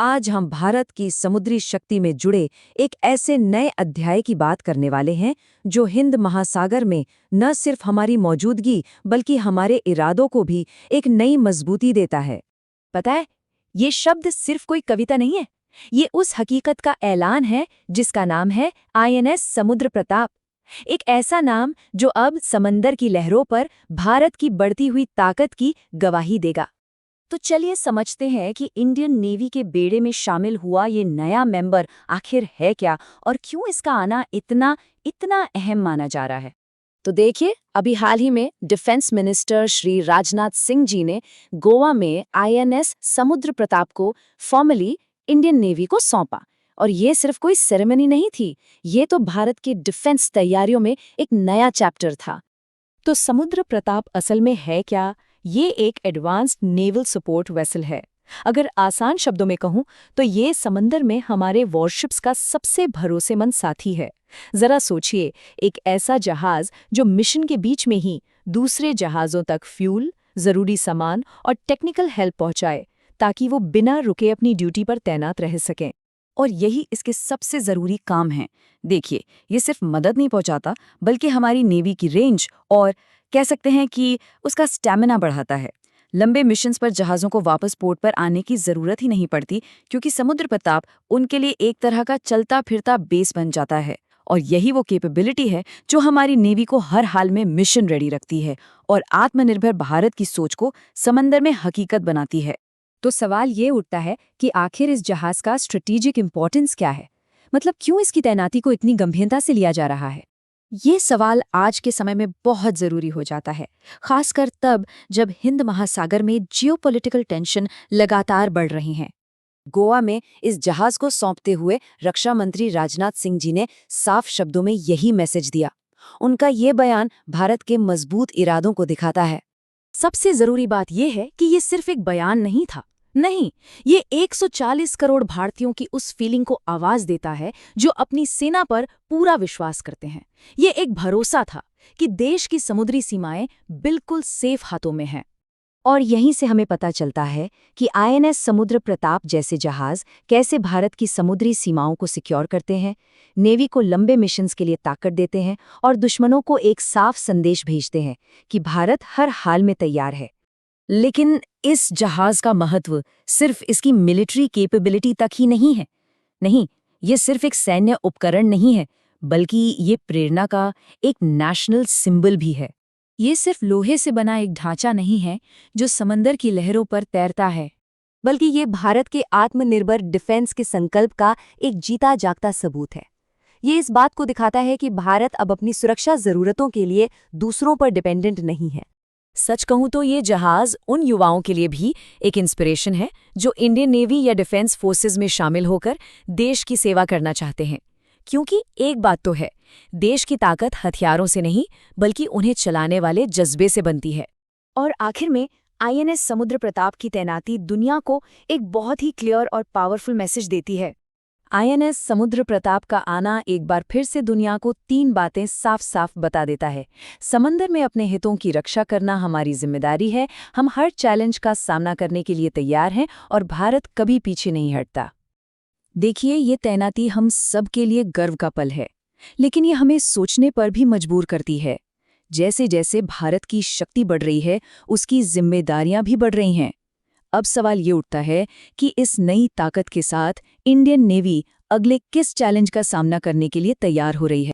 आज हम भारत की समुद्री शक्ति में जुड़े एक ऐसे नए अध्याय की बात करने वाले हैं जो हिंद महासागर में न सिर्फ हमारी मौजूदगी बल्कि हमारे इरादों को भी एक नई मजबूती देता है। पता है, ये शब्द सिर्फ कोई कविता नहीं है। ये उस हकीकत का ऐलान है जिसका नाम है आईएनएस समुद्र प्रताप। एक ऐसा नाम जो अब समंदर की लहरों पर भारत की बढ़ती हुई ताकत की गवाही देगा। तो चलिए समझते हैं कि इंडियन नेवी के बेड़े में शामिल हुआ ये नया मेंबर आखिर है क्या और क्यों इसका आना इतना इतना अहम माना जा रहा है। तो देखिए, अभी हाल ही में डिफेंस मिनिस्टर श्री राजनाथ सिंह जी ने गोवा में आईएनएस समुद्र प्रताप को फॉर्मली इंडियन नेवी को सौंपा। और ये सिर्फ कोई सेरेमनी नहीं थी, ये तो भारत की डिफेंस तैयारियों में एक नया चैप्टर था। तो समुद्र प्रताप असल में है क्या? ये एक एडवांस्ड नेवल सपोर्ट वेसल है। अगर आसान शब्दों में कहूं तो ये समंदर में हमारे वॉरशिप्स का सबसे भरोसेमंद साथी है। जरा सोचिए, एक ऐसा जहाज जो मिशन के बीच में ही दूसरे जहाज़ों तक फ्यूल, जरूरी सामान और टेक्निकल हेल्प पहुंचाए ताकि वो बिना रुके अपनी ड्यूटी पर तैनात रह सकें। और यही इसके सबसे ज़रूरी काम है। देखिए, ये सिर्फ मदद नहीं पहुंचाता बल्कि हमारी नेवी की रेंज और कह सकते हैं कि उसका स्टैमिना बढ़ाता है। लंबे मिशंस पर जहाज़ों को वापस पोर्ट पर आने की ज़रूरत ही नहीं पड़ती क्योंकि समुद्र प्रताप उनके लिए एक तरह का चलता फिरता बेस बन जाता है। और यही वो कैपेबिलिटी है जो हमारी नेवी को हर हाल में मिशन रेडी रखती है और आत्मनिर्भर भारत की सोच को समंदर में हकीकत बनाती है। तो सवाल ये उठता है कि आखिर इस जहाज़ का स्ट्रेटेजिक इम्पोर्टेंस क्या है? मतलब क्यों इसकी तैनाती को इतनी गंभीरता से लिया जा रहा है? ये सवाल आज के समय में बहुत ज़रूरी हो जाता है, खासकर तब जब हिंद महासागर में जियोपॉलिटिकल टेंशन लगातार बढ़ रही हैं। गोवा में इस जहाज़ को सौंपते हुए रक्षा मंत्री राजनाथ सिंह जी ने साफ शब्दों में यही मैसेज दिया। उनका ये बयान भारत के मजबूत इरादों को दिखाता है। सबसे ज़रूरी बात यह है कि ये सिर्फ एक बयान नहीं था। नहीं, ये 140 करोड़ भारतीयों की उस फीलिंग को आवाज देता है जो अपनी सेना पर पूरा विश्वास करते हैं। ये एक भरोसा था कि देश की समुद्री सीमाएं बिल्कुल सेफ हाथों में हैं। और यहीं से हमें पता चलता है कि आईएनएस समुद्र प्रताप जैसे जहाज कैसे भारत की समुद्री सीमाओं को सिक्योर करते हैं, नेवी को लंबे मिशंस के लिए ताकत देते हैं और दुश्मनों को एक साफ संदेश भेजते हैं कि भारत हर हाल में तैयार है। लेकिन इस जहाज का महत्व सिर्फ इसकी मिलिट्री कैपेबिलिटी तक ही नहीं है। नहीं, ये सिर्फ एक सैन्य उपकरण नहीं है, बल्कि ये प्रेरणा का एक नेशनल सिंबल भी है। ये सिर्फ लोहे से बना एक ढांचा नहीं है जो समंदर की लहरों पर तैरता है, बल्कि ये भारत के आत्मनिर्भर डिफेंस के संकल्प का एक जीता जागता सबूत है। ये इस बात को दिखाता है कि भारत अब अपनी सुरक्षा जरूरतों के लिए दूसरों पर डिपेंडेंट नहीं है। सच कहूं तो ये जहाज उन युवाओं के लिए भी एक इंस्पिरेशन है जो इंडियन नेवी या डिफेंस फोर्सेस में शामिल होकर देश की सेवा करना चाहते हैं। क्योंकि एक बात तो है, देश की ताकत हथियारों से नहीं बल्कि उन्हें चलाने वाले जज्बे से बनती है। और आखिर में आईएनएस समुद्र प्रताप की तैनाती दुनिया को एक बहुत ही क्लियर और पावरफुल मैसेज देती है। आईएनएस समुद्र प्रताप का आना एक बार फिर से दुनिया को 3 बातें साफ साफ बता देता है। समंदर में अपने हितों की रक्षा करना हमारी जिम्मेदारी है, हम हर चैलेंज का सामना करने के लिए तैयार हैं और भारत कभी पीछे नहीं हटता। देखिए, ये तैनाती हम सब के लिए गर्व का पल है, लेकिन ये हमें सोचने पर भी मजबूर करती है। जैसे जैसे भारत की शक्ति बढ़ रही है, उसकी जिम्मेदारियां भी बढ़ रही हैं। अब सवाल ये उठता है कि इस नई ताकत के साथ इंडियन नेवी अगले किस चैलेंज का सामना करने के लिए तैयार हो रही है।